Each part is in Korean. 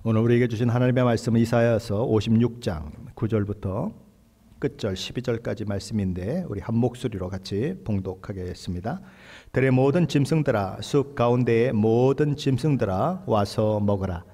오늘 우리에게 주신 하나님의 말씀은 이사야서 56장 9절부터 끝절 12절까지 말씀인데 우리 한 목소리로 같이 봉독하겠습니다. 들의 모든 짐승들아, 숲 가운데의 모든 짐승들아 와서 먹으라.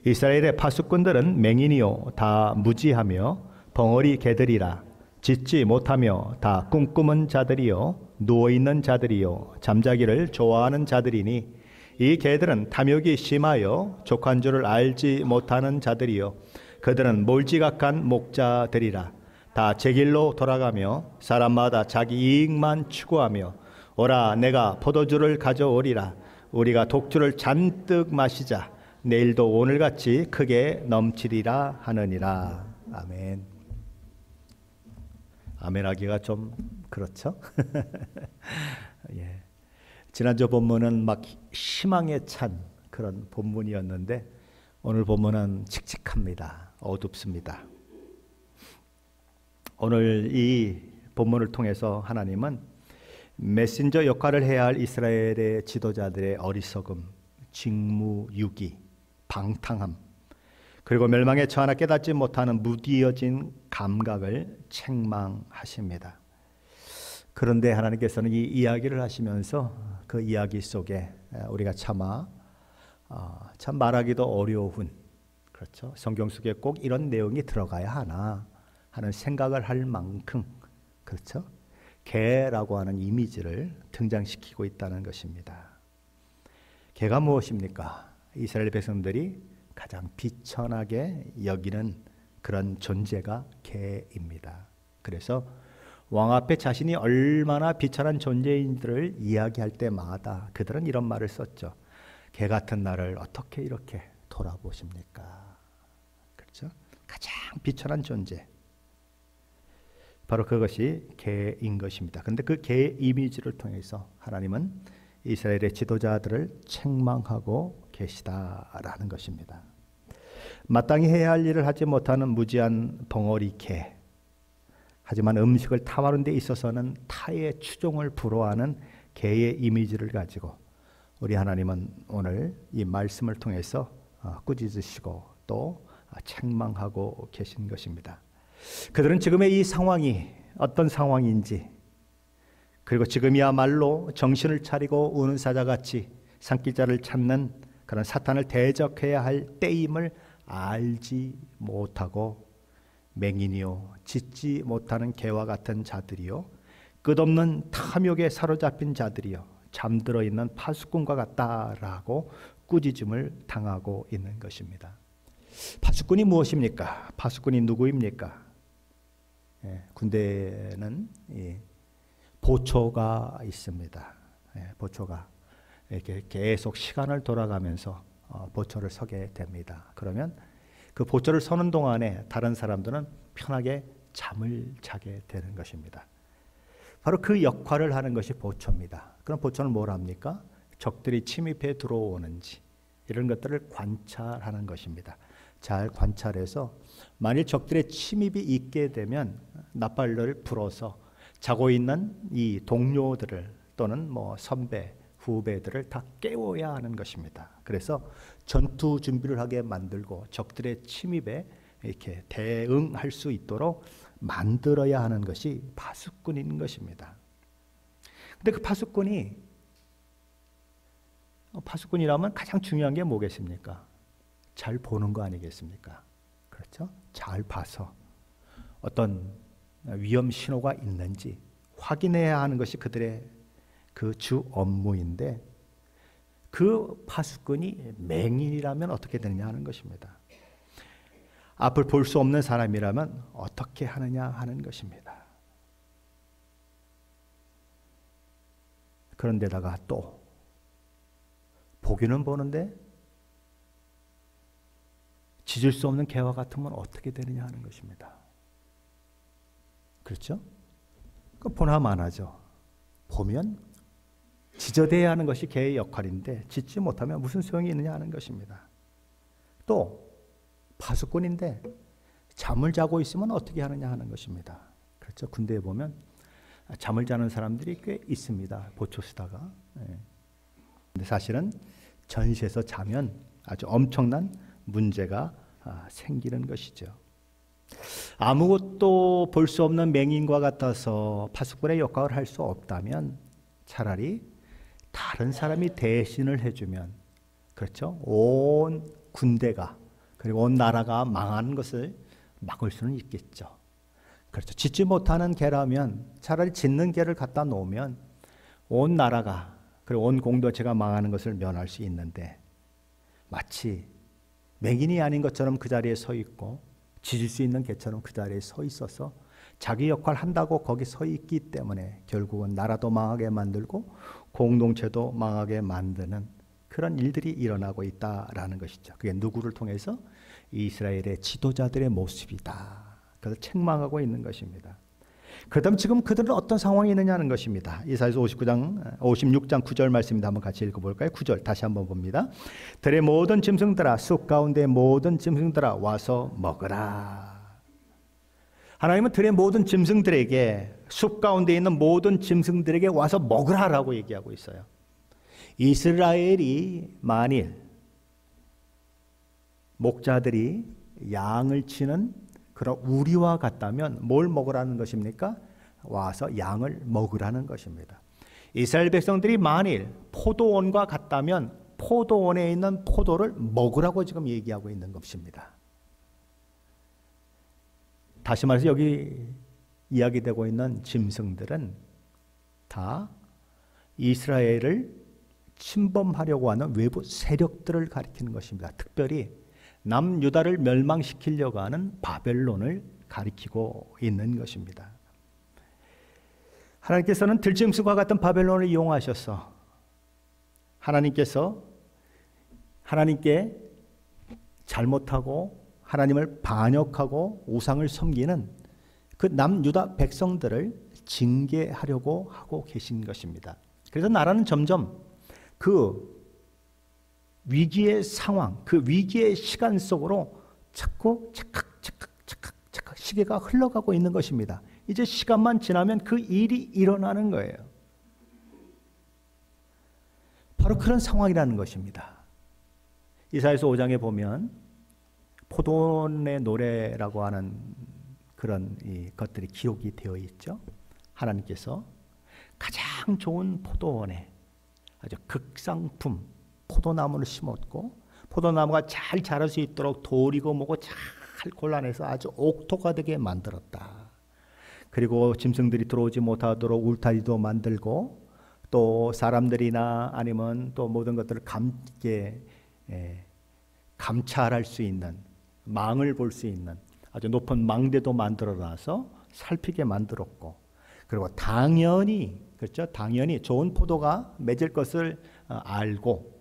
이스라엘의 파수꾼들은 맹인이요 다 무지하며 벙어리 개들이라. 짖지 못하며 다 꿈꾸는 자들이요 누워있는 자들이요 잠자기를 좋아하는 자들이니 이 개들은 탐욕이 심하여 족한 줄을 알지 못하는 자들이요 그들은 몰지각한 목자들이라. 다 제 길로 돌아가며 사람마다 자기 이익만 추구하며 오라 내가 포도주를 가져오리라. 우리가 독주를 잔뜩 마시자. 내일도 오늘같이 크게 넘치리라 하느니라. 아멘. 아멘 하기가 좀 그렇죠? 예. 지난주 본문은 막 희망에 찬 그런 본문이었는데 오늘 본문은 칙칙합니다. 어둡습니다. 오늘 이 본문을 통해서 하나님은 메신저 역할을 해야 할 이스라엘의 지도자들의 어리석음, 직무유기, 방탕함, 그리고 멸망에 처하나 깨닫지 못하는 무디어진 감각을 책망하십니다. 그런데 하나님께서는 이 이야기를 하시면서 그 이야기 속에 우리가 참 말하기도 어려운, 그렇죠? 성경 속에 꼭 이런 내용이 들어가야 하나 하는 생각을 할 만큼, 그렇죠? 개라고 하는 이미지를 등장시키고 있다는 것입니다. 개가 무엇입니까? 이스라엘 백성들이 가장 비천하게 여기는 그런 존재가 개입니다. 그래서 왕 앞에 자신이 얼마나 비천한 존재인들을 이야기할 때마다 그들은 이런 말을 썼죠. 개 같은 나를 어떻게 이렇게 돌아보십니까? 그렇죠? 가장 비천한 존재. 바로 그것이 개인 것입니다. 그런데 그 개 이미지를 통해서 하나님은 이스라엘의 지도자들을 책망하고 계시다라는 것입니다. 마땅히 해야 할 일을 하지 못하는 무지한 벙어리 개. 하지만 음식을 탐하는 데 있어서는 타의 추종을 불허하는 개의 이미지를 가지고 우리 하나님은 오늘 이 말씀을 통해서 꾸짖으시고 또 책망하고 계신 것입니다. 그들은 지금의 이 상황이 어떤 상황인지, 그리고 지금이야말로 정신을 차리고 우는 사자같이 산기자를 찾는 그런 사탄을 대적해야 할 때임을 알지 못하고 맹인이요 짖지 못하는 개와 같은 자들이요 끝없는 탐욕에 사로잡힌 자들이요 잠들어 있는 파수꾼과 같다라고 꾸짖음을 당하고 있는 것입니다. 파수꾼이 무엇입니까? 파수꾼이 누구입니까? 군대는 보초가 있습니다. 보초가 이렇게 계속 시간을 돌아가면서 보초를 서게 됩니다. 그러면 그 보초를 서는 동안에 다른 사람들은 편하게 잠을 자게 되는 것입니다. 바로 그 역할을 하는 것이 보초입니다. 그럼 보초는 뭘 합니까? 적들이 침입해 들어오는지 이런 것들을 관찰하는 것입니다. 잘 관찰해서 만일 적들의 침입이 있게 되면 나팔을 불어서 자고 있는 이 동료들을 또는 선배, 후배들을 다 깨워야 하는 것입니다. 그래서 전투 준비를 하게 만들고 적들의 침입에 이렇게 대응할 수 있도록 만들어야 하는 것이 파수꾼인 것입니다. 근데 그 파수꾼이라면 가장 중요한 게 뭐겠습니까? 잘 보는 거 아니겠습니까? 그렇죠? 잘 봐서 어떤 위험 신호가 있는지 확인해야 하는 것이 그들의 그 주 업무인데 그 파수꾼이 맹인이라면 어떻게 되느냐 하는 것입니다. 앞을 볼 수 없는 사람이라면 어떻게 하느냐 하는 것입니다. 그런데다가 또 보기는 보는데 짖을 수 없는 개와 같으면 어떻게 되느냐 하는 것입니다. 그렇죠? 그 보나마나죠. 보면 짖어대야 하는 것이 개의 역할인데 짖지 못하면 무슨 소용이 있느냐 하는 것입니다. 또 파수꾼인데 잠을 자고 있으면 어떻게 하느냐 하는 것입니다. 그렇죠? 군대에 보면 잠을 자는 사람들이 꽤 있습니다. 보초 쓰다가. 근데 사실은 전시에서 자면 아주 엄청난 문제가 생기는 것이죠. 아무것도 볼 수 없는 맹인과 같아서 파수꾼의 역할을 할 수 없다면 차라리 다른 사람이 대신을 해주면, 그렇죠? 온 군대가 그리고 온 나라가 망하는 것을 막을 수는 있겠죠. 그렇죠. 짓지 못하는 개라면 차라리 짓는 개를 갖다 놓으면 온 나라가 그리고 온 공동체가 망하는 것을 면할 수 있는데, 마치 맹인이 아닌 것처럼 그 자리에 서 있고 짖을 수 있는 개처럼 그 자리에 서 있어서 자기 역할 한다고 거기 서 있기 때문에 결국은 나라도 망하게 만들고 공동체도 망하게 만드는 그런 일들이 일어나고 있다라는 것이죠. 그게 누구를 통해서? 이스라엘의 지도자들의 모습이다. 그래서 책망하고 있는 것입니다. 그렇다면 지금 그들은 어떤 상황이 있느냐는 것입니다. 이사야서 56장 9절 말씀입니다. 한번 같이 읽어볼까요? 9절 다시 한번 봅니다. 들의 모든 짐승들아, 숲 가운데 모든 짐승들아, 와서 먹으라. 하나님은 들의 모든 짐승들에게, 숲 가운데 있는 모든 짐승들에게 와서 먹으라라고 얘기하고 있어요. 이스라엘이 만일 목자들이 양을 치는 그런 우리와 같다면 뭘 먹으라는 것입니까? 와서 양을 먹으라는 것입니다. 이스라엘 백성들이 만일 포도원과 같다면 포도원에 있는 포도를 먹으라고 지금 얘기하고 있는 것입니다. 다시 말해서 여기 이야기되고 있는 짐승들은 다 이스라엘을 침범하려고 하는 외부 세력들을 가리키는 것입니다. 특별히 남유다를 멸망시키려고 하는 바벨론을 가리키고 있는 것입니다. 하나님께서는 들짐승과 같은 바벨론을 이용하셔서 하나님께 잘못하고 하나님을 반역하고 우상을 섬기는 그 남유다 백성들을 징계하려고 하고 계신 것입니다. 그래서 나라는 점점 그 위기의 상황, 그 위기의 시간 속으로 자꾸 착각 시계가 흘러가고 있는 것입니다. 이제 시간만 지나면 그 일이 일어나는 거예요. 바로 그런 상황이라는 것입니다. 이사야서 5장에 보면 포도원의 노래라고 하는 그런 것들이 기록이 되어 있죠. 하나님께서 가장 좋은 포도원에 아주 극상품 포도나무를 심었고 포도나무가 잘 자랄 수 있도록 돌이고 뭐고 잘 골라내서 아주 옥토가 되게 만들었다. 그리고 짐승들이 들어오지 못하도록 울타리도 만들고 또 사람들이나 아니면 또 모든 것들을 감찰할 수 있는, 망을 볼 수 있는 아주 높은 망대도 만들어놔서 살피게 만들었고, 그리고 당연히 그렇죠? 당연히 좋은 포도가 맺을 것을 알고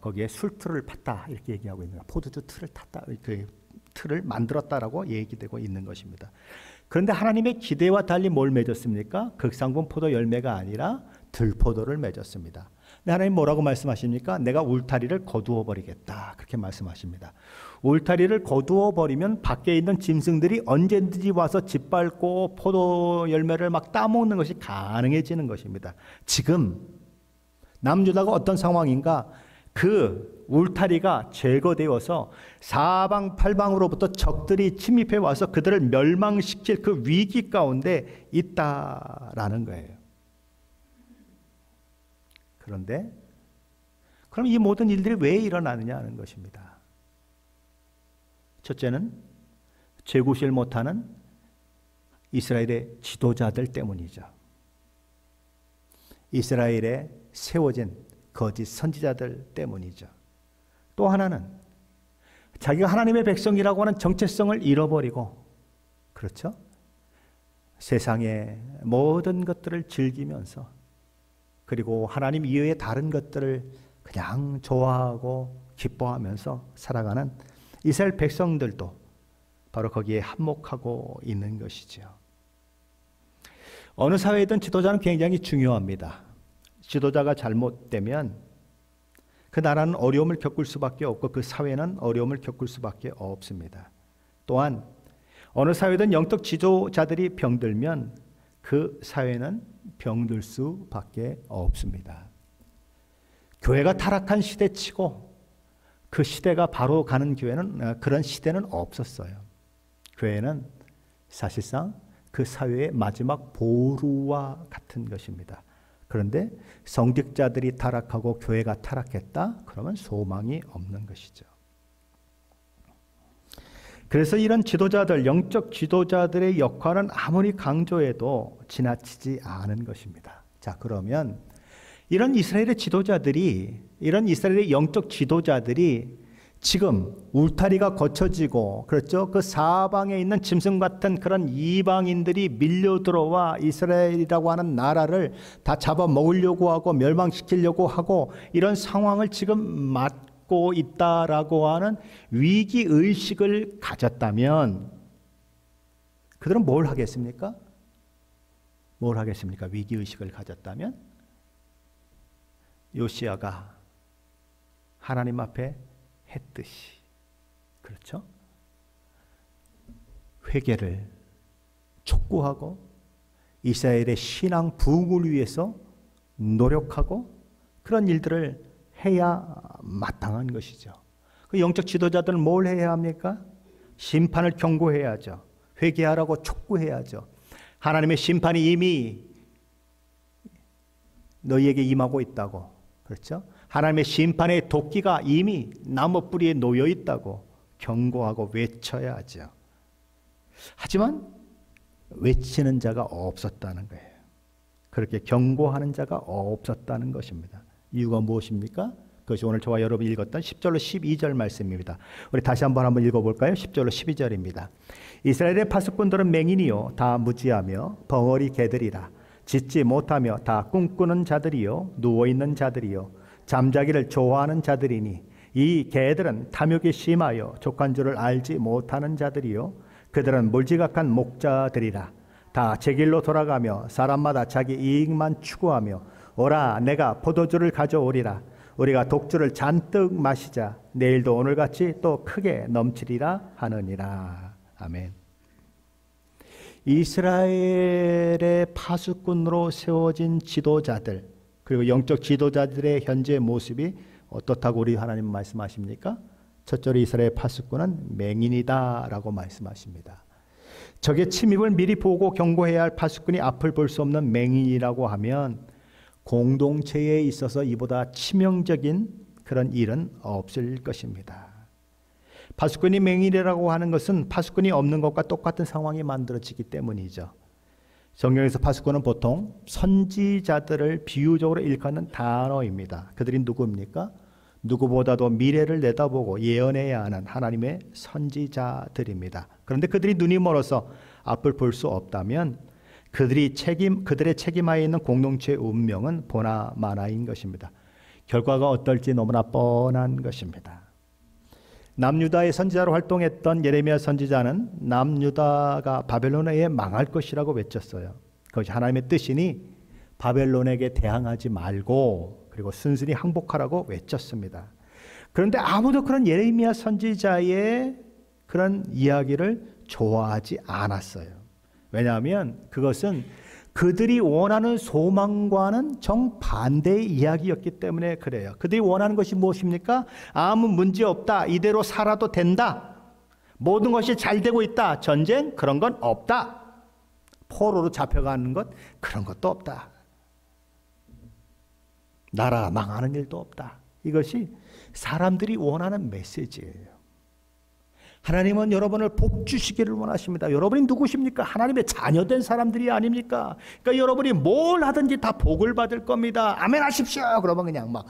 거기에 술틀을 팠다 이렇게 얘기하고 있는 거예요. 포도주 틀을 탔다, 그 틀을 만들었다라고 얘기되고 있는 것입니다. 그런데 하나님의 기대와 달리 뭘 맺었습니까? 극상품 포도 열매가 아니라 들포도를 맺었습니다. 근데 하나님 뭐라고 말씀하십니까? 내가 울타리를 거두어 버리겠다 그렇게 말씀하십니다. 울타리를 거두어 버리면 밖에 있는 짐승들이 언제든지 와서 짓밟고 포도 열매를 막 따먹는 것이 가능해지는 것입니다. 지금 남유다가 어떤 상황인가? 그 울타리가 제거되어서 사방팔방으로부터 적들이 침입해 와서 그들을 멸망시킬 그 위기 가운데 있다라는 거예요. 그런데 그럼 이 모든 일들이 왜 일어나느냐 하는 것입니다. 첫째는 제구실 못하는 이스라엘의 지도자들 때문이죠. 이스라엘에 세워진 거짓 선지자들 때문이죠. 또 하나는 자기가 하나님의 백성이라고 하는 정체성을 잃어버리고, 그렇죠? 세상의 모든 것들을 즐기면서 그리고 하나님 이외의 다른 것들을 그냥 좋아하고 기뻐하면서 살아가는 이스라엘 백성들도 바로 거기에 한몫하고 있는 것이죠. 어느 사회든 지도자는 굉장히 중요합니다. 지도자가 잘못되면 그 나라는 어려움을 겪을 수밖에 없고 그 사회는 어려움을 겪을 수밖에 없습니다. 또한 어느 사회든 영적 지도자들이 병들면 그 사회는 병들 수밖에 없습니다. 교회가 타락한 시대치고 그 시대가 바로 가는 교회는 그런 시대는 없었어요. 교회는 사실상 그 사회의 마지막 보루와 같은 것입니다. 그런데 성직자들이 타락하고 교회가 타락했다? 그러면 소망이 없는 것이죠. 그래서 이런 지도자들, 영적 지도자들의 역할은 아무리 강조해도 지나치지 않은 것입니다. 자, 그러면 이런 이스라엘의 지도자들이, 이런 이스라엘의 영적 지도자들이 지금 울타리가 거쳐지고, 그렇죠? 그 사방에 있는 짐승 같은 그런 이방인들이 밀려 들어와 이스라엘이라고 하는 나라를 다 잡아먹으려고 하고 멸망시키려고 하고 이런 상황을 지금 맞고 있다라고 하는 위기의식을 가졌다면 그들은 뭘 하겠습니까? 뭘 하겠습니까? 위기의식을 가졌다면 요시야가 하나님 앞에 했듯이, 그렇죠? 회개를 촉구하고 이스라엘의 신앙 부흥을 위해서 노력하고 그런 일들을 해야 마땅한 것이죠. 그 영적 지도자들은 뭘 해야 합니까? 심판을 경고해야죠. 회개하라고 촉구해야죠. 하나님의 심판이 이미 너희에게 임하고 있다고, 그렇죠? 하나님의 심판의 도끼가 이미 나무 뿌리에 놓여 있다고 경고하고 외쳐야 하죠. 하지만 외치는 자가 없었다는 거예요. 그렇게 경고하는 자가 없었다는 것입니다. 이유가 무엇입니까? 그것이 오늘 저와 여러분이 읽었던 10절로 12절 말씀입니다. 우리 다시 한번 읽어볼까요? 10절로 12절입니다. 이스라엘의 파수꾼들은 맹인이요 다 무지하며 벙어리 개들이라. 짖지 못하며 다 꿈꾸는 자들이요 누워있는 자들이요 잠자기를 좋아하는 자들이니 이 개들은 탐욕이 심하여 족한 줄을 알지 못하는 자들이요 그들은 물지각한 목자들이라. 다 제 길로 돌아가며 사람마다 자기 이익만 추구하며 오라 내가 포도주를 가져오리라. 우리가 독주를 잔뜩 마시자. 내일도 오늘같이 또 크게 넘치리라 하느니라. 아멘. 이스라엘의 파수꾼으로 세워진 지도자들, 그리고 영적 지도자들의 현재 모습이 어떻다고 우리 하나님 말씀하십니까? 첫째로 이스라엘 파수꾼은 맹인이다 라고 말씀하십니다. 적의 침입을 미리 보고 경고해야 할 파수꾼이 앞을 볼 수 없는 맹인이라고 하면 공동체에 있어서 이보다 치명적인 그런 일은 없을 것입니다. 파수꾼이 맹인이라고 하는 것은 파수꾼이 없는 것과 똑같은 상황이 만들어지기 때문이죠. 성경에서 파수꾼은 보통 선지자들을 비유적으로 일컫는 단어입니다. 그들이 누구입니까? 누구보다도 미래를 내다보고 예언해야 하는 하나님의 선지자들입니다. 그런데 그들이 눈이 멀어서 앞을 볼 수 없다면 그들의 책임하에 있는 공동체의 운명은 보나마나인 것입니다. 결과가 어떨지 너무나 뻔한 것입니다. 남유다의 선지자로 활동했던 예레미야 선지자는 남유다가 바벨론에 망할 것이라고 외쳤어요. 그것이 하나님의 뜻이니 바벨론에게 대항하지 말고 그리고 순순히 항복하라고 외쳤습니다. 그런데 아무도 그런 예레미야 선지자의 그런 이야기를 좋아하지 않았어요. 왜냐하면 그것은 그들이 원하는 소망과는 정반대의 이야기였기 때문에 그래요. 그들이 원하는 것이 무엇입니까? 아무 문제 없다. 이대로 살아도 된다. 모든 것이 잘 되고 있다. 전쟁? 그런 건 없다. 포로로 잡혀가는 것? 그런 것도 없다. 나라 망하는 일도 없다. 이것이 사람들이 원하는 메시지예요. 하나님은 여러분을 복 주시기를 원하십니다. 여러분이 누구십니까? 하나님의 자녀된 사람들이 아닙니까? 그러니까 여러분이 뭘 하든지 다 복을 받을 겁니다. 아멘 하십시오. 그러면 그냥 막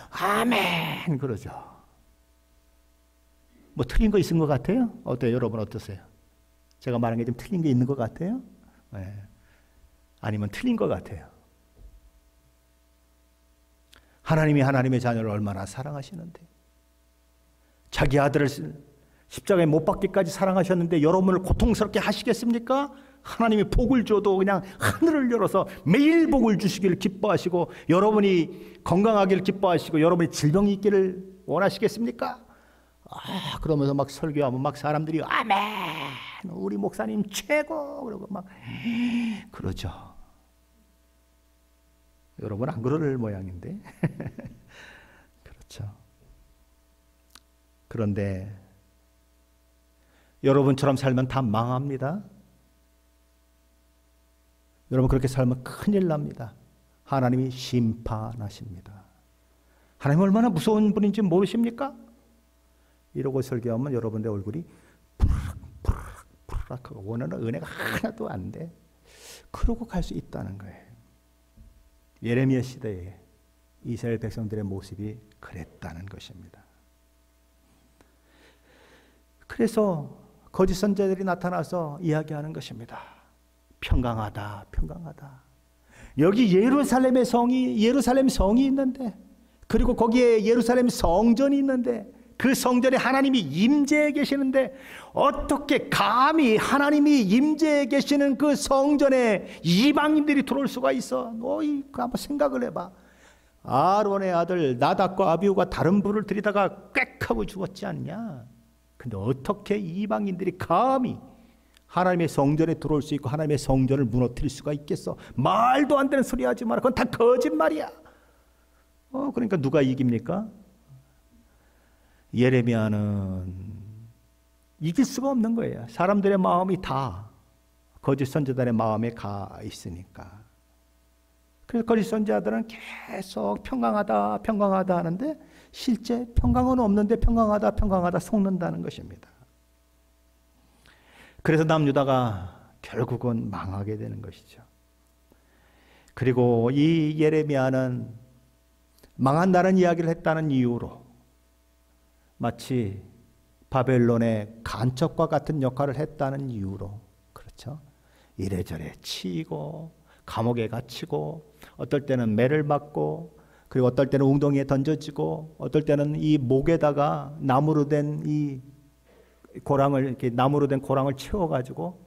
아멘 그러죠. 뭐 틀린 거 있은 것 같아요? 어때요? 여러분 어떠세요? 제가 말한 게 좀 틀린 게 있는 것 같아요? 네. 아니면 틀린 것 같아요? 하나님이 하나님의 자녀를 얼마나 사랑하시는데 자기 아들을 십자가에 못 박기까지 사랑하셨는데 여러분을 고통스럽게 하시겠습니까? 하나님이 복을 줘도 그냥 하늘을 열어서 매일 복을 주시기를 기뻐하시고 여러분이 건강하기를 기뻐하시고 여러분이 질병이 있기를 원하시겠습니까? 그러면서 막 설교하면 막 사람들이 아멘 우리 목사님 최고 그러고 막 그러죠. 여러분 안 그럴 모양인데 그렇죠. 그런데 여러분처럼 살면 다 망합니다. 여러분 그렇게 살면 큰일 납니다. 하나님이 심판하십니다. 하나님 얼마나 무서운 분인지 모르십니까? 이러고 설교하면 여러분의 얼굴이 푸락푸락하고 원하는 은혜가 하나도 안 돼. 그러고 갈 수 있다는 거예요. 예레미야 시대에 이스라엘 백성들의 모습이 그랬다는 것입니다. 그래서 거짓 선지자들이 나타나서 이야기하는 것입니다. 평강하다, 평강하다. 여기 예루살em 성이 있는데, 그리고 거기에 예루살렘 성전이 있는데, 그 성전에 하나님이 임재해 계시는데 어떻게 감히 하나님이 임재해 계시는 그 성전에 이방인들이 들어올 수가 있어? 너희 한번 생각을 해봐. 아론의 아들 나답과 아비후가 다른 불을 들이다가 꽥 하고 죽었지 않냐? 근데 어떻게 이방인들이 감히 하나님의 성전에 들어올 수 있고 하나님의 성전을 무너뜨릴 수가 있겠어? 말도 안 되는 소리 하지 마라. 그건 다 거짓말이야. 그러니까 누가 이깁니까? 예레미야는 이길 수가 없는 거예요. 사람들의 마음이 다 거짓 선지자들의 마음에 가 있으니까. 그래서 거짓 선지자들은 계속 평강하다, 평강하다 하는데 실제 평강은 없는데 평강하다 속는다는 것입니다. 그래서 남유다가 결국은 망하게 되는 것이죠. 그리고 이 예레미야는 망한다는 이야기를 했다는 이유로 마치 바벨론의 간첩과 같은 역할을 했다는 이유로, 그렇죠? 이래저래 치이고 감옥에 gat히고 어떨 때는 매를 맞고, 그리고 어떨 때는 웅덩이에 던져지고, 어떨 때는 이 목에다가 나무로 된 이 고랑을, 이렇게 나무로 된 고랑을 채워가지고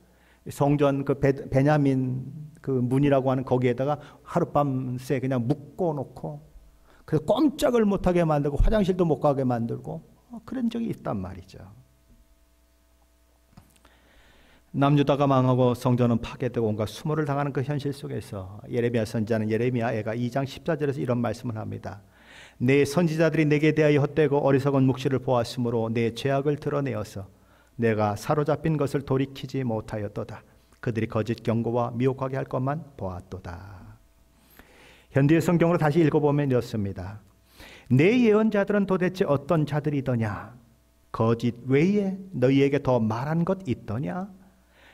성전 그 베냐민 그 문이라고 하는 거기에다가 하룻밤새 그냥 묶어놓고, 그래서 꼼짝을 못하게 만들고 화장실도 못 가게 만들고 그런 적이 있단 말이죠. 남유다가 망하고 성전은 파괴되고 온갖 수모를 당하는 그 현실 속에서 예레미야 선지자는 예레미야가 2장 14절에서 이런 말씀을 합니다. 내 선지자들이 내게 대하여 헛되고 어리석은 묵시를 보았으므로 내 죄악을 드러내어서 내가 사로잡힌 것을 돌이키지 못하였도다. 그들이 거짓 경고와 미혹하게 할 것만 보았도다. 현대의 성경으로 다시 읽어보면 이렇습니다. 내 예언자들은 도대체 어떤 자들이더냐? 거짓 외에 너희에게 더 말한 것 있더냐?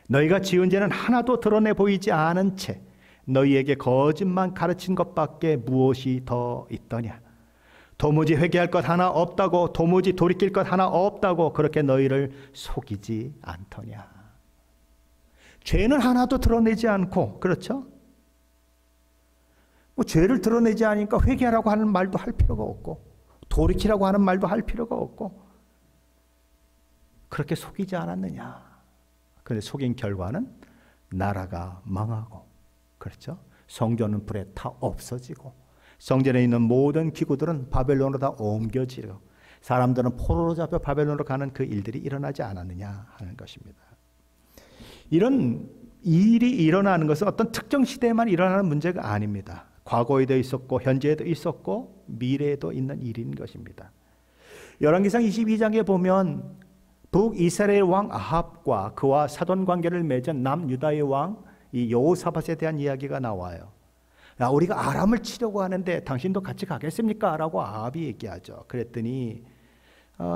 너희가 지은 죄는 하나도 드러내 보이지 않은 채 너희에게 거짓만 가르친 것밖에 무엇이 더 있더냐? 도무지 회개할 것 하나 없다고, 도무지 돌이킬 것 하나 없다고 그렇게 너희를 속이지 않더냐? 죄는 하나도 드러내지 않고, 그렇죠? 죄를 드러내지 않으니까 회개하라고 하는 말도 할 필요가 없고, 돌이키라고 하는 말도 할 필요가 없고, 그렇게 속이지 않았느냐? 그런데 속인 결과는 나라가 망하고, 그렇죠? 성전은 불에 타 없어지고, 성전에 있는 모든 기구들은 바벨론으로 다 옮겨지고, 사람들은 포로로 잡혀 바벨론으로 가는 그 일들이 일어나지 않았느냐 하는 것입니다. 이런 일이 일어나는 것은 어떤 특정 시대에만 일어나는 문제가 아닙니다. 과거에도 있었고 현재에도 있었고 미래에도 있는 일인 것입니다. 열왕기상 22장에 보면 북이스라엘 왕 아합과 그와 사돈 관계를 맺은 남유다의 왕 이 여호사밧에 대한 이야기가 나와요. 야, 우리가 아람을 치려고 하는데 당신도 같이 가겠습니까? 라고 아합이 얘기하죠. 그랬더니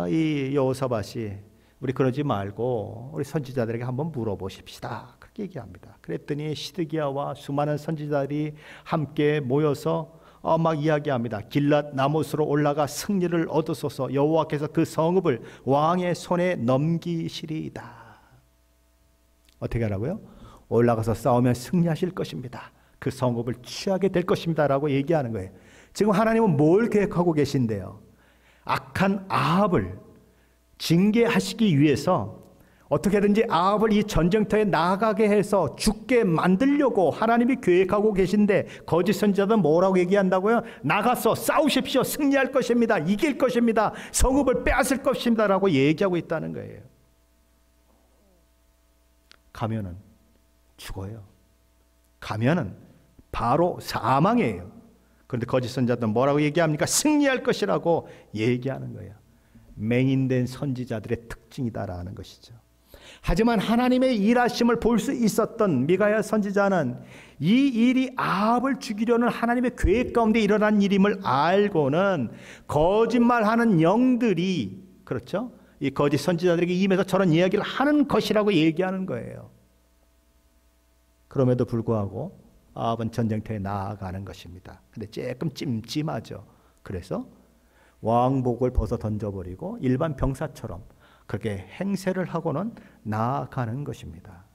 이 여호사밧이 우리 그러지 말고 우리 선지자들에게 한번 물어보십시다. 그렇게 얘기합니다. 그랬더니 시드기야와 수많은 선지자들이 함께 모여서 막 이야기합니다. 길랏 나못으로 올라가 승리를 얻으소서. 여호와께서 그 성읍을 왕의 손에 넘기시리이다. 어떻게 하라고요? 올라가서 싸우면 승리하실 것입니다. 그 성읍을 취하게 될 것입니다. 라고 얘기하는 거예요. 지금 하나님은 뭘 계획하고 계신데요? 악한 아합을 징계하시기 위해서 어떻게든지 아합을 이 전쟁터에 나가게 해서 죽게 만들려고 하나님이 계획하고 계신데, 거짓 선지자들은 뭐라고 얘기한다고요? 나가서 싸우십시오. 승리할 것입니다. 이길 것입니다. 성읍을 빼앗을 것입니다. 라고 얘기하고 있다는 거예요. 가면은 죽어요. 가면은 바로 사망이에요. 그런데 거짓 선지자들은 뭐라고 얘기합니까? 승리할 것이라고 얘기하는 거예요. 맹인된 선지자들의 특징이다라는 것이죠. 하지만 하나님의 일하심을 볼 수 있었던 미가야 선지자는 이 일이 아합을 죽이려는 하나님의 계획 가운데 일어난 일임을 알고는 거짓말하는 영들이, 그렇죠? 이 거짓 선지자들에게 임해서 저런 이야기를 하는 것이라고 얘기하는 거예요. 그럼에도 불구하고 아합은 전쟁터에 나아가는 것입니다. 근데 조금 찜찜하죠. 그래서 왕복을 벗어 던져버리고 일반 병사처럼 그렇게 행세를 하고는 나아가는 것입니다.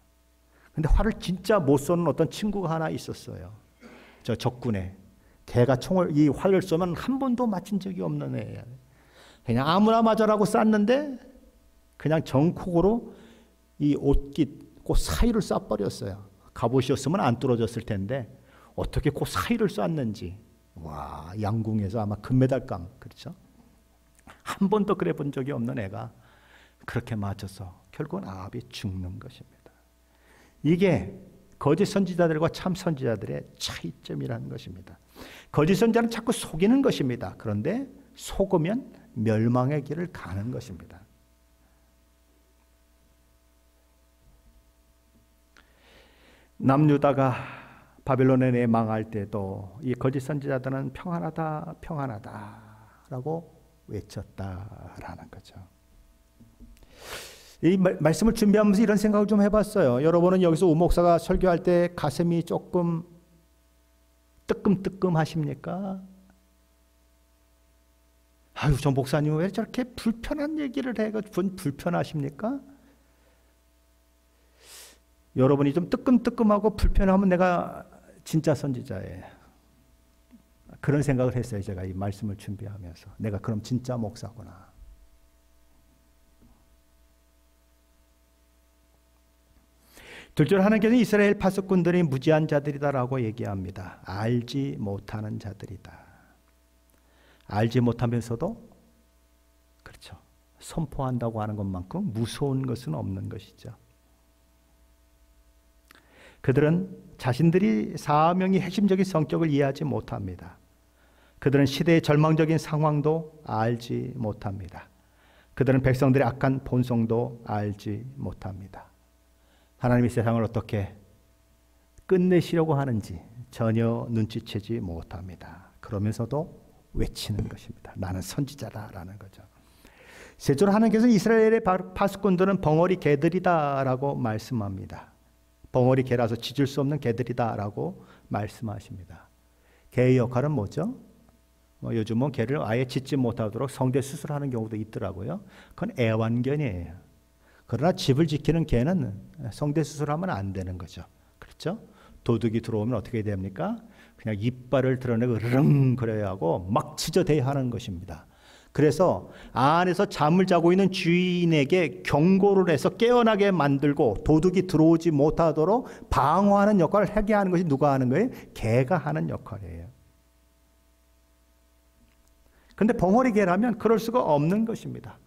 근데 화를 진짜 못 쏘는 어떤 친구가 하나 있었어요. 저 적군에. 걔가 이 활을 쏘면 한 번도 맞힌 적이 없는 애예요. 그냥 아무나 맞아라고 쐈는데 그냥 정콕으로 이 옷깃 그 사이를 쏴버렸어요. 갑옷이었으면 안 뚫어졌을 텐데 어떻게 그 사이를 쐈는지. 와, 양궁에서 아마 금메달감, 그렇죠? 한 번도 그래 본 적이 없는 애가 그렇게 맞아서 결국은 아합이 죽는 것입니다. 이게 거짓 선지자들과 참 선지자들의 차이점이라는 것입니다. 거짓 선지자는 자꾸 속이는 것입니다. 그런데 속으면 멸망의 길을 가는 것입니다. 남유다가 바벨론에 내에 망할 때도 이 거짓 선지자들은 평안하다, 평안하다라고 외쳤다라는 거죠. 이 말씀을 준비하면서 이런 생각을 좀 해봤어요. 여러분은 여기서 우 목사가 설교할 때 가슴이 조금 뜨끔뜨끔하십니까? 아유, 저 목사님 왜 저렇게 불편한 얘기를 해가지고 불편하십니까? 여러분이 좀 뜨끔뜨끔하고 불편하면 내가 진짜 선지자예요. 그런 생각을 했어요. 제가 이 말씀을 준비하면서. 내가 그럼 진짜 목사구나. 둘째로 하나님께서는 이스라엘 파수꾼들이 무지한 자들이다라고 얘기합니다. 알지 못하는 자들이다. 알지 못하면서도 그렇죠. 선포한다고 하는 것만큼 무서운 것은 없는 것이죠. 그들은 자신들이 사명의 핵심적인 성격을 이해하지 못합니다. 그들은 시대의 절망적인 상황도 알지 못합니다. 그들은 백성들의 악한 본성도 알지 못합니다. 하나님이 세상을 어떻게 끝내시려고 하는지 전혀 눈치채지 못합니다. 그러면서도 외치는 것입니다. 나는 선지자다라는 거죠. 셋째로 하나님께서는 이스라엘의 파수꾼들은 벙어리 개들이다라고 말씀합니다. 벙어리 개라서 짖을 수 없는 개들이다라고 말씀하십니다. 개의 역할은 뭐죠? 요즘은 개를 아예 짖지 못하도록 성대 수술하는 경우도 있더라고요. 그건 애완견이에요. 그러나 집을 지키는 개는 성대 수술하면 안 되는 거죠. 그렇죠? 도둑이 들어오면 어떻게 됩니까? 그냥 이빨을 드러내고 으르릉 거려야 하고 막 짖어대야 하는 것입니다. 그래서 안에서 잠을 자고 있는 주인에게 경고를 해서 깨어나게 만들고 도둑이 들어오지 못하도록 방어하는 역할을 하게 하는 것이 누가 하는 거예요? 개가 하는 역할이에요. 근데 벙어리 개라면 그럴 수가 없는 것입니다.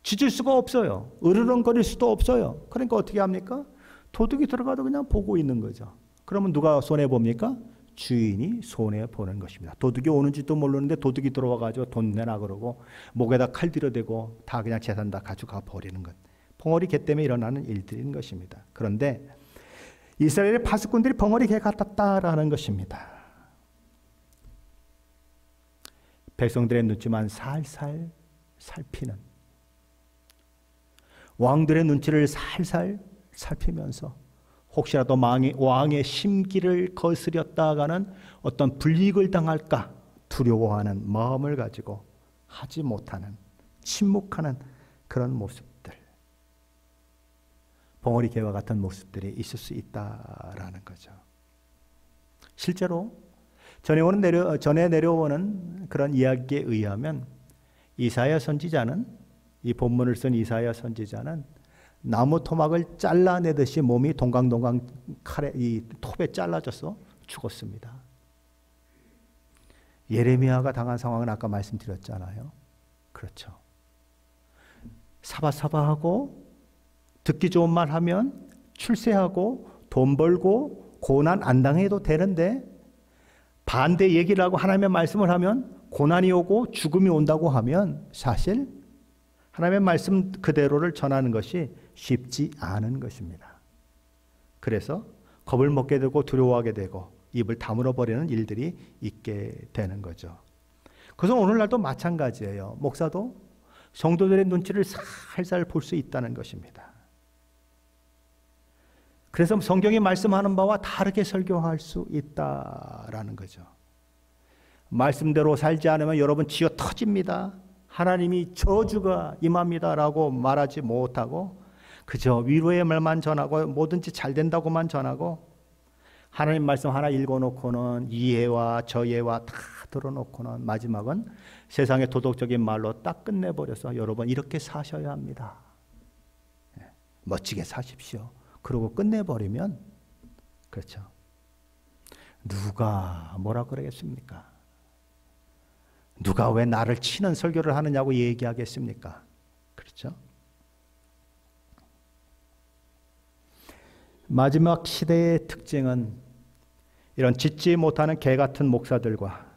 짖을 수가 없어요. 으르렁거릴 수도 없어요. 그러니까 어떻게 합니까? 도둑이 들어가도 그냥 보고 있는 거죠. 그러면 누가 손해봅니까? 주인이 손해보는 것입니다. 도둑이 오는지도 모르는데 도둑이 들어와가지고 돈 내놔 그러고 목에다 칼 들여대고 다 그냥 재산 다 가져가 버리는 것. 벙어리 개 때문에 일어나는 일들인 것입니다. 그런데 이스라엘의 파수꾼들이 벙어리 개 같았다라는 것입니다. 백성들의 눈치만 살살 살피는, 왕들의 눈치를 살살 살피면서 혹시라도 왕의 심기를 거스렸다가는 어떤 불이익을 당할까 두려워하는 마음을 가지고 하지 못하는, 침묵하는 그런 모습들, 벙어리 개와 같은 모습들이 있을 수 있다라는 거죠. 실제로 전에 내려오는 그런 이야기에 의하면 이사야 선지자는, 이 본문을 쓴 이사야 선지자는 나무 토막을 잘라내듯이 몸이 동강동강 칼에, 이 톱에 잘라져서 죽었습니다. 예레미야가 당한 상황은 아까 말씀드렸잖아요. 그렇죠. 사바사바하고 듣기 좋은 말 하면 출세하고 돈 벌고 고난 안 당해도 되는데 반대 얘기를 하고 하나님의 말씀을 하면 고난이 오고 죽음이 온다고 하면 사실 하나님의 말씀 그대로를 전하는 것이 쉽지 않은 것입니다. 그래서 겁을 먹게 되고 두려워하게 되고 입을 다물어 버리는 일들이 있게 되는 거죠. 그래서 오늘날도 마찬가지예요. 목사도 성도들의 눈치를 살살 볼 수 있다는 것입니다. 그래서 성경이 말씀하는 바와 다르게 설교할 수 있다라는 거죠. 말씀대로 살지 않으면 여러분 쥐어 터집니다. 하나님이 저주가 임합니다라고 말하지 못하고 그저 위로의 말만 전하고 뭐든지 잘 된다고만 전하고 하나님 말씀 하나 읽어놓고는 이해와 저해와 다 들어놓고는 마지막은 세상의 도덕적인 말로 딱 끝내버려서 여러분 이렇게 사셔야 합니다. 멋지게 사십시오. 그러고 끝내버리면 그렇죠. 누가 뭐라 그러겠습니까? 누가 왜 나를 치는 설교를 하느냐고 얘기하겠습니까? 그렇죠? 마지막 시대의 특징은 이런 짖지 못하는 개 같은 목사들과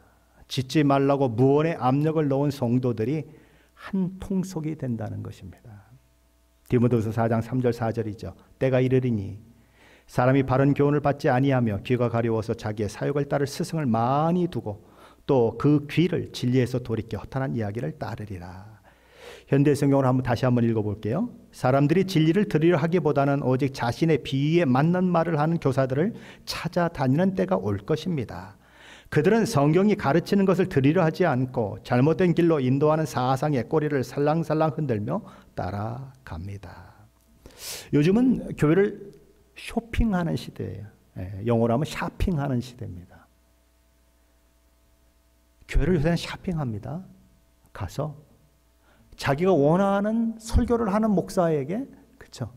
짖지 말라고 무언의 압력을 넣은 성도들이 한 통속이 된다는 것입니다. 디모데후서 4장 3절 4절이죠. 때가 이르리니 사람이 바른 교훈을 받지 아니하며 귀가 가려워서 자기의 사욕을 따를 스승을 많이 두고 또 그 귀를 진리에서 돌이켜 허탄한 이야기를 따르리라. 현대 성경을 다시 한번 읽어볼게요. 사람들이 진리를 들으려 하기보다는 오직 자신의 비위에 맞는 말을 하는 교사들을 찾아다니는 때가 올 것입니다. 그들은 성경이 가르치는 것을 들으려 하지 않고 잘못된 길로 인도하는 사상의 꼬리를 살랑살랑 흔들며 따라갑니다. 요즘은 교회를 쇼핑하는 시대예요. 영어로 하면 샤핑하는 시대입니다. 교회를 요새는 샤핑합니다. 가서 자기가 원하는 설교를 하는 목사에게 그렇죠.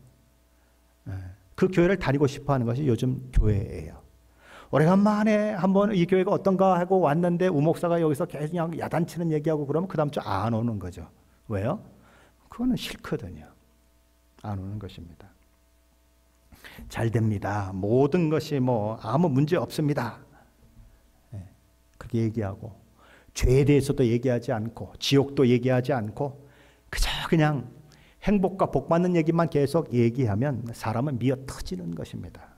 그 교회를 다니고 싶어하는 것이 요즘 교회예요. 오래간만에 한번 이 교회가 어떤가 하고 왔는데 우목사가 여기서 계속 그냥 야단치는 얘기하고 그러면 그 다음 주 안 오는 거죠. 왜요? 그거는 싫거든요. 안 오는 것입니다. 잘 됩니다. 모든 것이 뭐 아무 문제 없습니다. 그렇게 얘기하고 죄에 대해서도 얘기하지 않고 지옥도 얘기하지 않고 그저 그냥 행복과 복 받는 얘기만 계속 얘기하면 사람은 미어 터지는 것입니다.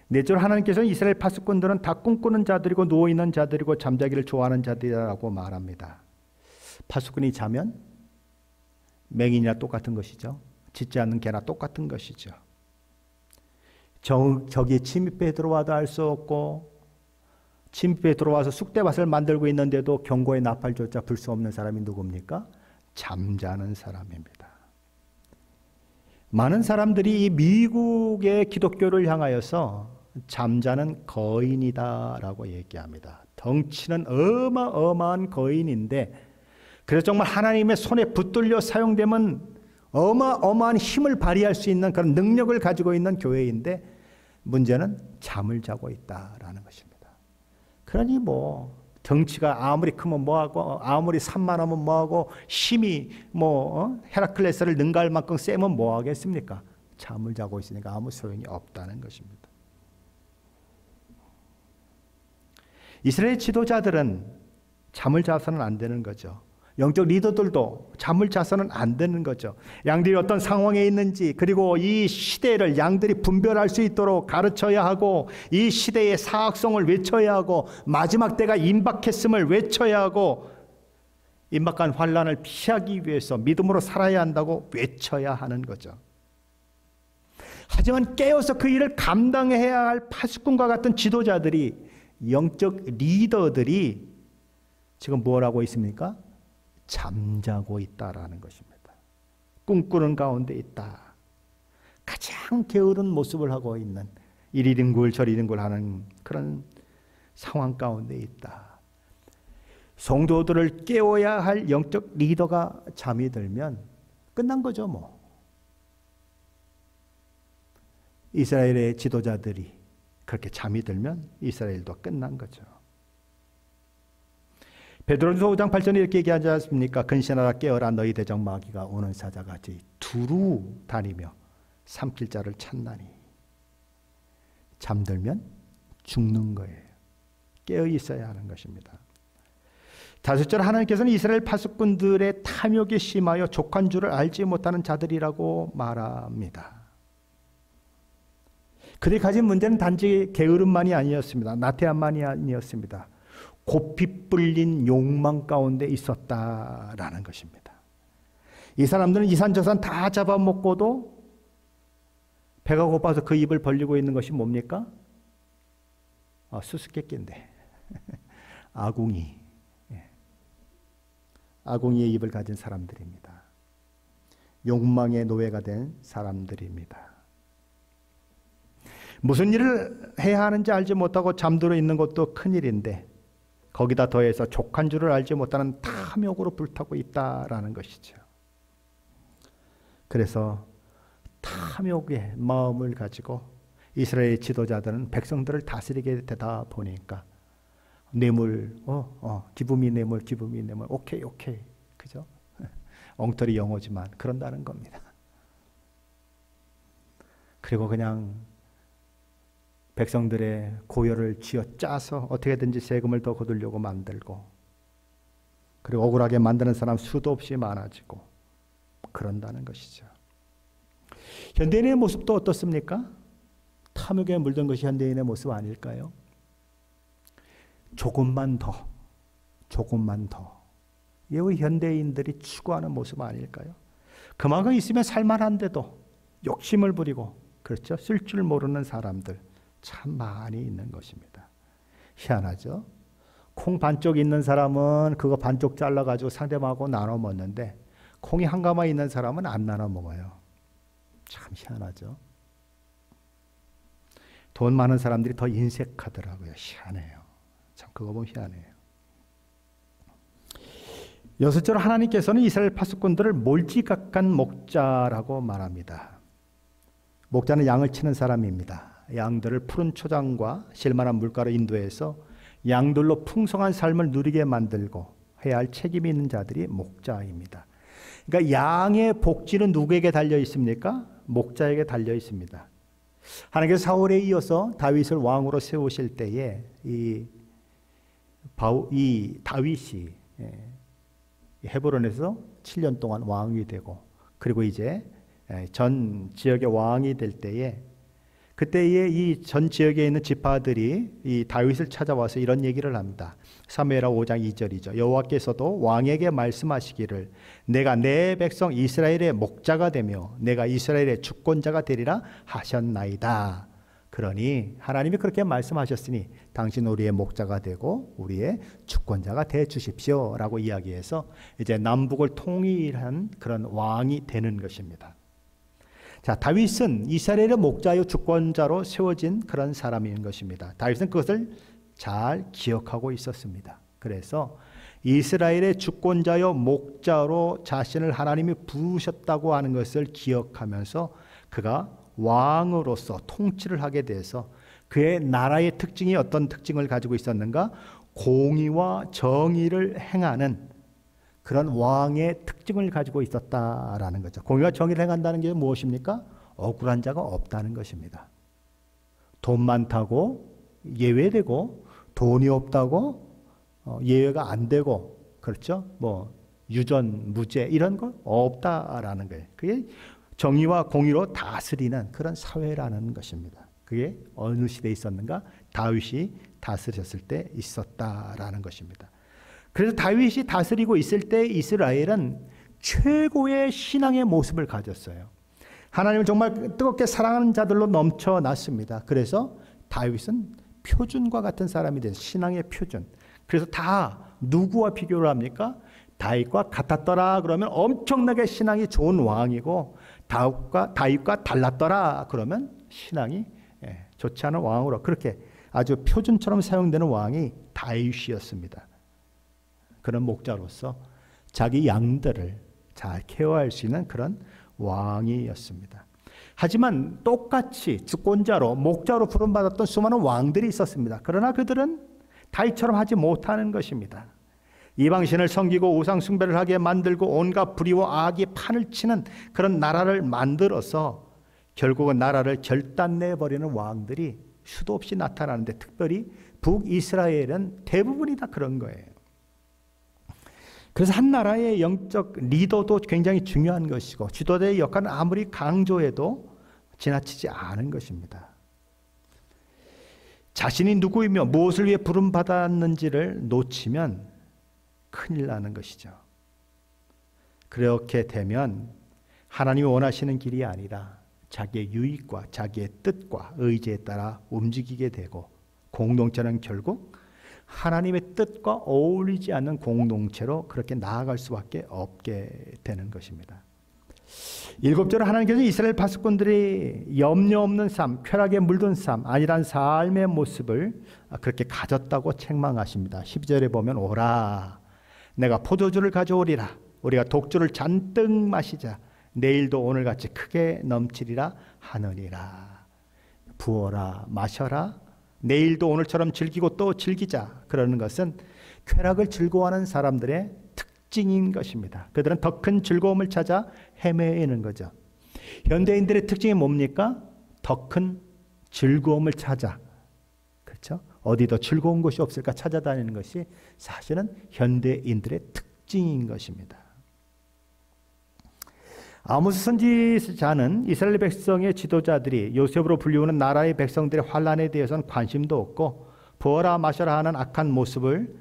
넷째로 하나님께서는 이스라엘 파수꾼들은 다 꿈꾸는 자들이고 누워있는 자들이고 잠자기를 좋아하는 자들이라고 말합니다. 파수꾼이 자면 맹인이나 똑같은 것이죠. 짖지 않는 개나 똑같은 것이죠. 저기 침입해 들어와도 알 수 없고 침입해 들어와서 쑥대밭을 만들고 있는데도 경고의 나팔조차 불 수 없는 사람이 누굽니까? 잠자는 사람입니다. 많은 사람들이 이 미국의 기독교를 향하여서 잠자는 거인이다라고 얘기합니다. 덩치는 어마어마한 거인인데 그래서 정말 하나님의 손에 붙들려 사용되면 어마어마한 힘을 발휘할 수 있는 그런 능력을 가지고 있는 교회인데 문제는 잠을 자고 있다라는 것입니다. 그러니 뭐 덩치가 아무리 크면 뭐하고 아무리 산만하면 뭐하고 힘이 헤라클레스를 능가할 만큼 세면 뭐하겠습니까? 잠을 자고 있으니까 아무 소용이 없다는 것입니다. 이스라엘 지도자들은 잠을 자서는 안 되는 거죠. 영적 리더들도 잠을 자서는 안 되는 거죠. 양들이 어떤 상황에 있는지 그리고 이 시대를 양들이 분별할 수 있도록 가르쳐야 하고 이 시대의 사악성을 외쳐야 하고 마지막 때가 임박했음을 외쳐야 하고 임박한 환난을 피하기 위해서 믿음으로 살아야 한다고 외쳐야 하는 거죠. 하지만 깨어서 그 일을 감당해야 할 파수꾼과 같은 지도자들이 영적 리더들이 지금 뭘 하고 있습니까? 잠자고 있다라는 것입니다. 꿈꾸는 가운데 있다. 가장 게으른 모습을 하고 있는 이리 뒹굴 저리 뒹굴 하는 그런 상황 가운데 있다. 성도들을 깨워야 할 영적 리더가 잠이 들면 끝난 거죠 뭐. 이스라엘의 지도자들이 그렇게 잠이 들면 이스라엘도 끝난 거죠. 베드로전서 5장 8절에 이렇게 얘기하지 않습니까? 근신하라 깨어라 너희 대적 마귀가 오는 사자같이 두루 다니며 삼킬 자를 찾나니. 잠들면 죽는 거예요. 깨어 있어야 하는 것입니다. 다섯째로 하나님께서는 이스라엘 파수꾼들의 탐욕에 심하여 족한 줄을 알지 못하는 자들이라고 말합니다. 그들이 가진 문제는 단지 게으름만이 아니었습니다. 나태함만이 아니었습니다. 고삐 뿔린 욕망 가운데 있었다라는 것입니다. 이 사람들은 이산저산 다 잡아먹고도 배가 고파서 그 입을 벌리고 있는 것이 뭡니까? 수수께끼인데 아궁이. 아궁이의 입을 가진 사람들입니다. 욕망의 노예가 된 사람들입니다. 무슨 일을 해야 하는지 알지 못하고 잠들어 있는 것도 큰일인데 거기다 더해서 족한 줄을 알지 못하는 탐욕으로 불타고 있다라는 것이죠. 그래서 탐욕의 마음을 가지고 이스라엘 지도자들은 백성들을 다스리게 되다 보니까 뇌물, 기부미 뇌물, 오케이, 그죠? 엉터리 영어지만 그런다는 겁니다. 그리고 그냥 백성들의 고열을 쥐어짜서 어떻게든지 세금을 더 거두려고 만들고, 그리고 억울하게 만드는 사람 수도 없이 많아지고 그런다는 것이죠. 현대인의 모습도 어떻습니까? 탐욕에 물든 것이 현대인의 모습 아닐까요? 조금만 더. 이게 우리 현대인들이 추구하는 모습 아닐까요? 그만큼 있으면 살만한데도 욕심을 부리고, 그렇죠? 쓸 줄 모르는 사람들 참 많이 있는 것입니다. 희한하죠? 콩 반쪽 있는 사람은 그거 반쪽 잘라가지고 상대방하고 나눠 먹는데 콩이 한 가마에 있는 사람은 안 나눠 먹어요. 참 희한하죠? 돈 많은 사람들이 더 인색하더라고요. 희한해요. 참 그거 보면 희한해요. 여섯째로 하나님께서는 이스라엘 파수꾼들을 몰지각한 목자라고 말합니다. 목자는 양을 치는 사람입니다. 양들을 푸른 초장과 실만한 물가로 인도해서 양들로 풍성한 삶을 누리게 만들고 해야 할 책임이 있는 자들이 목자입니다. 그러니까 양의 복지는 누구에게 달려 있습니까? 목자에게 달려 있습니다. 하나님께서 사울에 이어서 다윗을 왕으로 세우실 때에 이 다윗이 헤브론에서 7년 동안 왕이 되고, 그리고 이제 전 지역의 왕이 될 때에, 그때에 이 전 지역에 있는 지파들이 이 다윗을 찾아와서 이런 얘기를 합니다. 사무엘하 5장 2절이죠. 여호와께서도 왕에게 말씀하시기를 내가 내 백성 이스라엘의 목자가 되며 내가 이스라엘의 주권자가 되리라 하셨나이다. 그러니 하나님이 그렇게 말씀하셨으니 당신 우리의 목자가 되고 우리의 주권자가 돼 주십시오 라고 이야기해서 이제 남북을 통일한 그런 왕이 되는 것입니다. 자, 다윗은 이스라엘의 목자요 주권자로 세워진 그런 사람인 것입니다. 다윗은 그것을 잘 기억하고 있었습니다. 그래서 이스라엘의 주권자요 목자로 자신을 하나님이 부르셨다고 하는 것을 기억하면서 그가 왕으로서 통치를 하게 돼서 그의 나라의 특징이 어떤 특징을 가지고 있었는가? 공의와 정의를 행하는 그런 왕의 특징을 가지고 있었다라는 거죠. 공의와 정의를 행한다는 게 무엇입니까? 억울한 자가 없다는 것입니다. 돈 많다고 예외되고 돈이 없다고 예외가 안 되고, 그렇죠? 뭐 유전, 무죄 이런 거 없다라는 거예요. 그게 정의와 공의로 다스리는 그런 사회라는 것입니다. 그게 어느 시대에 있었는가? 다윗이 다스렸을 때 있었다라는 것입니다. 그래서 다윗이 다스리고 있을 때 이스라엘은 최고의 신앙의 모습을 가졌어요. 하나님을 정말 뜨겁게 사랑하는 자들로 넘쳐났습니다. 그래서 다윗은 표준과 같은 사람이 돼서 신앙의 표준. 그래서 다 누구와 비교를 합니까? 다윗과 같았더라 그러면 엄청나게 신앙이 좋은 왕이고, 다윗과 달랐더라 그러면 신앙이 좋지 않은 왕으로, 그렇게 아주 표준처럼 사용되는 왕이 다윗이었습니다. 그런 목자로서 자기 양들을 잘 케어할 수 있는 그런 왕이었습니다. 하지만 똑같이 주권자로 목자로 부름받았던 수많은 왕들이 있었습니다. 그러나 그들은 다윗처럼 하지 못하는 것입니다. 이방신을 섬기고 우상 숭배를 하게 만들고 온갖 불의와 악이 판을 치는 그런 나라를 만들어서 결국은 나라를 결단내버리는 왕들이 수도 없이 나타나는데, 특별히 북이스라엘은 대부분이 다 그런 거예요. 그래서 한 나라의 영적 리더도 굉장히 중요한 것이고 지도자의 역할은 아무리 강조해도 지나치지 않은 것입니다. 자신이 누구이며 무엇을 위해 부름받았는지를 놓치면 큰일 나는 것이죠. 그렇게 되면 하나님이 원하시는 길이 아니라 자기의 유익과 자기의 뜻과 의지에 따라 움직이게 되고 공동체는 결국 하나님의 뜻과 어울리지 않는 공동체로 그렇게 나아갈 수밖에 없게 되는 것입니다. 7절은 하나님께서 이스라엘 파수꾼들이 염려 없는 삶, 쾌락에 물든 삶, 안일한 삶의 모습을 그렇게 가졌다고 책망하십니다. 12절에 보면 오라, 내가 포도주를 가져오리라. 우리가 독주를 잔뜩 마시자. 내일도 오늘같이 크게 넘치리라 하느니라. 부어라, 마셔라. 내일도 오늘처럼 즐기고 또 즐기자. 그러는 것은 쾌락을 즐거워하는 사람들의 특징인 것입니다. 그들은 더 큰 즐거움을 찾아 헤매는 거죠. 현대인들의 특징이 뭡니까? 더 큰 즐거움을 찾아. 그렇죠? 어디 더 즐거운 곳이 없을까 찾아다니는 것이 사실은 현대인들의 특징인 것입니다. 아모스 선지자는 이스라엘 백성의 지도자들이 요셉으로 불리우는 나라의 백성들의 환난에 대해서는 관심도 없고 부어라 마셔라 하는 악한 모습을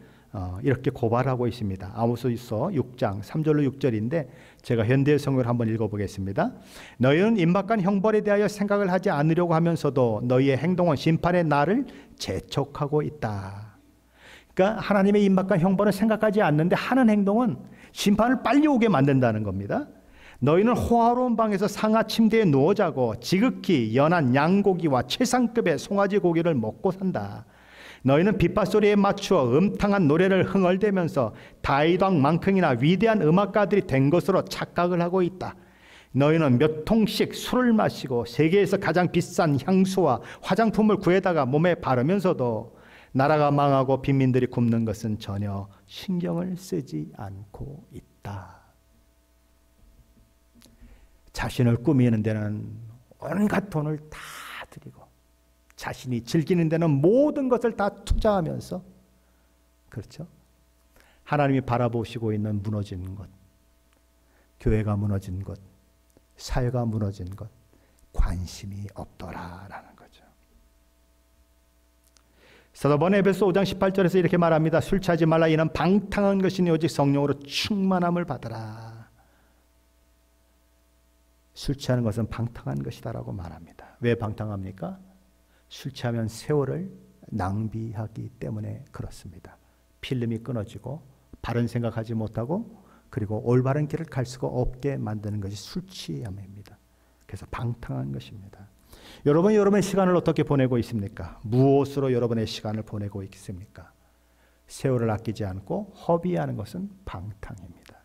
이렇게 고발하고 있습니다. 아모스서 6장 3절로 6절인데 제가 현대 성경을 한번 읽어보겠습니다. 너희는 임박한 형벌에 대하여 생각을 하지 않으려고 하면서도 너희의 행동은 심판의 날을 재촉하고 있다. 그러니까 하나님의 임박한 형벌은 생각하지 않는데 하는 행동은 심판을 빨리 오게 만든다는 겁니다. 너희는 호화로운 방에서 상하 침대에 누워 자고 지극히 연한 양고기와 최상급의 송아지 고기를 먹고 산다. 너희는 빗바소리에 맞추어 음탕한 노래를 흥얼대면서 다윗왕만큼이나 위대한 음악가들이 된 것으로 착각을 하고 있다. 너희는 몇 통씩 술을 마시고 세계에서 가장 비싼 향수와 화장품을 구해다가 몸에 바르면서도 나라가 망하고 빈민들이 굶는 것은 전혀 신경을 쓰지 않고 있다. 자신을 꾸미는 데는 온갖 돈을 다 들이고 자신이 즐기는 데는 모든 것을 다 투자하면서, 그렇죠? 하나님이 바라보시고 있는 무너진 것, 교회가 무너진 것, 사회가 무너진 것, 관심이 없더라라는 거죠. 사도 바울은 에베소 5장 18절에서 이렇게 말합니다. 술 취하지 말라. 이는 방탕한 것이니 오직 성령으로 충만함을 받으라. 술 취하는 것은 방탕한 것이다라고 말합니다. 왜 방탕합니까? 술 취하면 세월을 낭비하기 때문에 그렇습니다. 필름이 끊어지고 바른 생각하지 못하고 그리고 올바른 길을 갈 수가 없게 만드는 것이 술 취함입니다. 그래서 방탕한 것입니다. 여러분의 시간을 어떻게 보내고 있습니까? 무엇으로 여러분의 시간을 보내고 있습니까? 세월을 아끼지 않고 허비하는 것은 방탕입니다.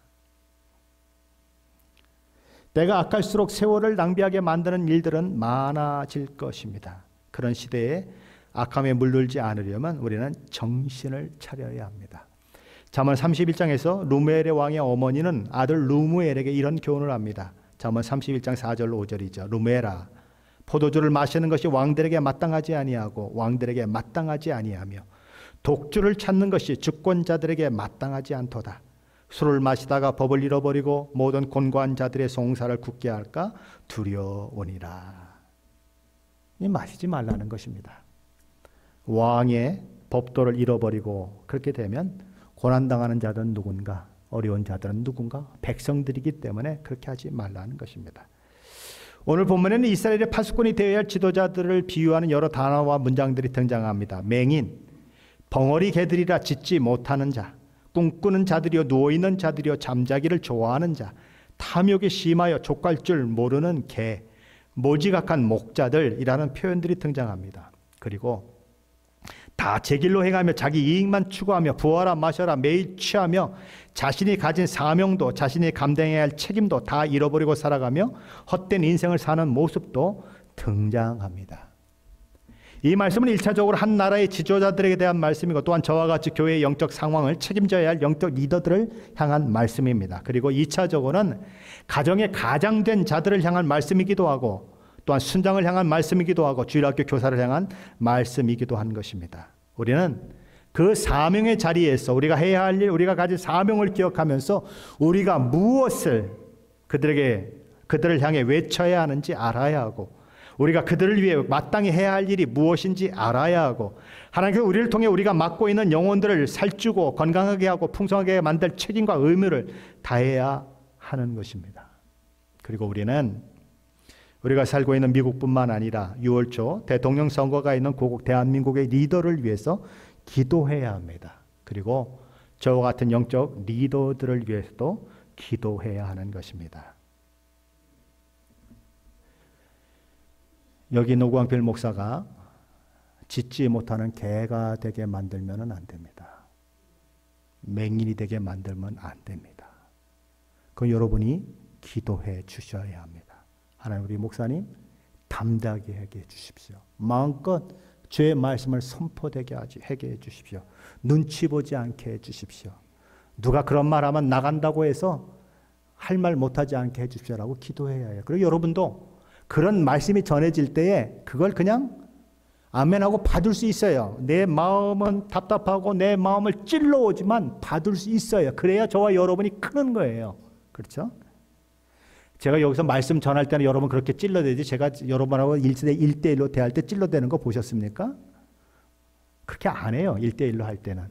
때가 악할수록 세월을 낭비하게 만드는 일들은 많아질 것입니다. 그런 시대에 악함에 물들지 않으려면 우리는 정신을 차려야 합니다. 잠언 31장에서 루무엘의 왕의 어머니는 아들 루무엘에게 이런 교훈을 합니다. 잠언 31장 4절로 5절이죠. 루무엘아, 포도주를 마시는 것이 왕들에게 마땅하지 아니하고 왕들에게 마땅하지 아니하며 독주를 찾는 것이 주권자들에게 마땅하지 않도다. 술을 마시다가 법을 잃어버리고 모든 곤고한 자들의 송사를 굳게 할까 두려우니라. 이 마시지 말라는 것입니다. 왕의 법도를 잃어버리고 그렇게 되면 고난당하는 자들은 누군가, 어려운 자들은 누군가, 백성들이기 때문에 그렇게 하지 말라는 것입니다. 오늘 본문에는 이스라엘의 파수꾼이 되어야 할 지도자들을 비유하는 여러 단어와 문장들이 등장합니다. 맹인, 벙어리 개들이라 짖지 못하는 자, 꿈꾸는 자들이요 누워있는 자들이요 잠자기를 좋아하는 자, 탐욕이 심하여 족갈 줄 모르는 개, 모지각한 목자들이라는 표현들이 등장합니다. 그리고 다 제 길로 행하며 자기 이익만 추구하며 부어라 마셔라 매일 취하며 자신이 가진 사명도 자신이 감당해야 할 책임도 다 잃어버리고 살아가며 헛된 인생을 사는 모습도 등장합니다. 이 말씀은 1차적으로 한 나라의 지도자들에게 대한 말씀이고 또한 저와 같이 교회의 영적 상황을 책임져야 할 영적 리더들을 향한 말씀입니다. 그리고 2차적으로는 가정의 가장된 자들을 향한 말씀이기도 하고 또한 순장을 향한 말씀이기도 하고 주일학교 교사를 향한 말씀이기도 한 것입니다. 우리는 그 사명의 자리에서 우리가 해야 할 일, 우리가 가진 사명을 기억하면서 우리가 무엇을 그들을 향해 외쳐야 하는지 알아야 하고, 우리가 그들을 위해 마땅히 해야 할 일이 무엇인지 알아야 하고, 하나님께서 우리를 통해 우리가 맡고 있는 영혼들을 살찌고 건강하게 하고 풍성하게 만들 책임과 의무를 다해야 하는 것입니다. 그리고 우리는 우리가 살고 있는 미국뿐만 아니라 6월 초 대통령 선거가 있는 고국 대한민국의 리더를 위해서 기도해야 합니다. 그리고 저와 같은 영적 리더들을 위해서도 기도해야 하는 것입니다. 여기 노광필 목사가 짖지 못하는 개가 되게 만들면 안 됩니다. 맹인이 되게 만들면 안 됩니다. 그건 여러분이 기도해 주셔야 합니다. 하나님, 우리 목사님 담대하게 하게 해주십시오. 마음껏 주의 말씀을 선포되게 하게 해주십시오. 눈치 보지 않게 해주십시오. 누가 그런 말하면 나간다고 해서 할 말 못하지 않게 해주십시오라고 기도해야 해요. 그리고 여러분도 그런 말씀이 전해질 때에 그걸 그냥 아멘하고 받을 수 있어요. 내 마음은 답답하고 내 마음을 찔러오지만 받을 수 있어요. 그래야 저와 여러분이 크는 거예요. 그렇죠? 제가 여기서 말씀 전할 때는 여러분 그렇게 찔러대지, 제가 여러분하고 1대1로 대할 때 찔러대는 거 보셨습니까? 그렇게 안 해요. 1대1로 할 때는.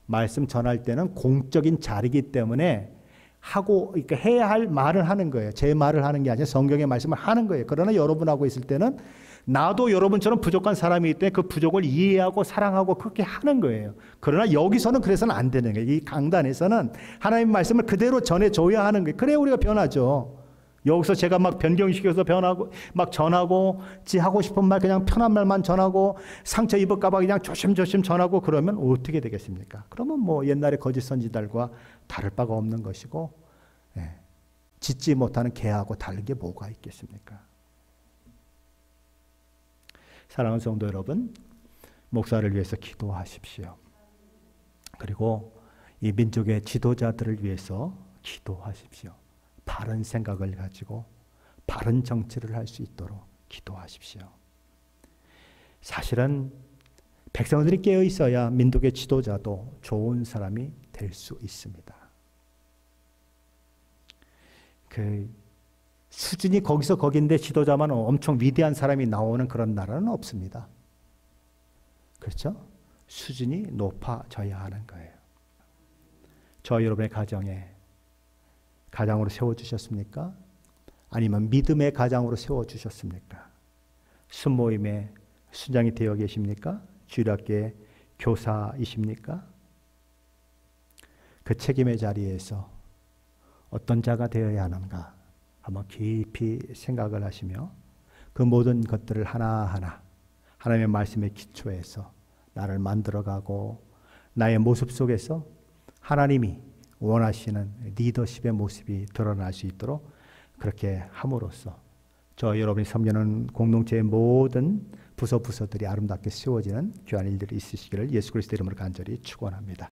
말씀 전할 때는 공적인 자리이기 때문에 하고, 그러니까 해야 할 말을 하는 거예요. 제 말을 하는 게 아니라 성경의 말씀을 하는 거예요. 그러나 여러분하고 있을 때는 나도 여러분처럼 부족한 사람이기 때문에 그 부족을 이해하고 사랑하고 그렇게 하는 거예요. 그러나 여기서는 그래서는 안 되는 거예요. 이 강단에서는 하나님의 말씀을 그대로 전해줘야 하는 거예요. 그래야 우리가 변하죠. 여기서 제가 막 변경시켜서 변하고 막 전하고 지 하고 싶은 말 그냥 편한 말만 전하고 상처 입을까 봐 그냥 조심조심 전하고 그러면 어떻게 되겠습니까? 그러면 뭐 옛날의 거짓 선지자들과 다를 바가 없는 것이고, 짖지 못하는 개하고 다른 게 뭐가 있겠습니까? 사랑하는 성도 여러분, 목사를 위해서 기도하십시오. 그리고 이 민족의 지도자들을 위해서 기도하십시오. 바른 생각을 가지고 바른 정치를 할 수 있도록 기도하십시오. 사실은 백성들이 깨어 있어야 민족의 지도자도 좋은 사람이 될 수 있습니다. 그 수준이 거기서 거긴데 지도자만 엄청 위대한 사람이 나오는 그런 나라는 없습니다. 그렇죠? 수준이 높아져야 하는 거예요. 저 여러분의 가장으로 세워주셨습니까? 아니면 믿음의 가장으로 세워주셨습니까? 순모임의 순장이 되어 계십니까? 주일학교의 교사이십니까? 그 책임의 자리에서 어떤 자가 되어야 하는가 한번 깊이 생각을 하시며 그 모든 것들을 하나하나 하나님의 말씀에 기초해서 나를 만들어가고 나의 모습 속에서 하나님이 원하시는 리더십의 모습이 드러날 수 있도록 그렇게 함으로써 저 여러분이 섬기는 공동체의 모든 부서들이 아름답게 세워지는 귀한 일들이 있으시기를 예수 그리스도 이름으로 간절히 축원합니다.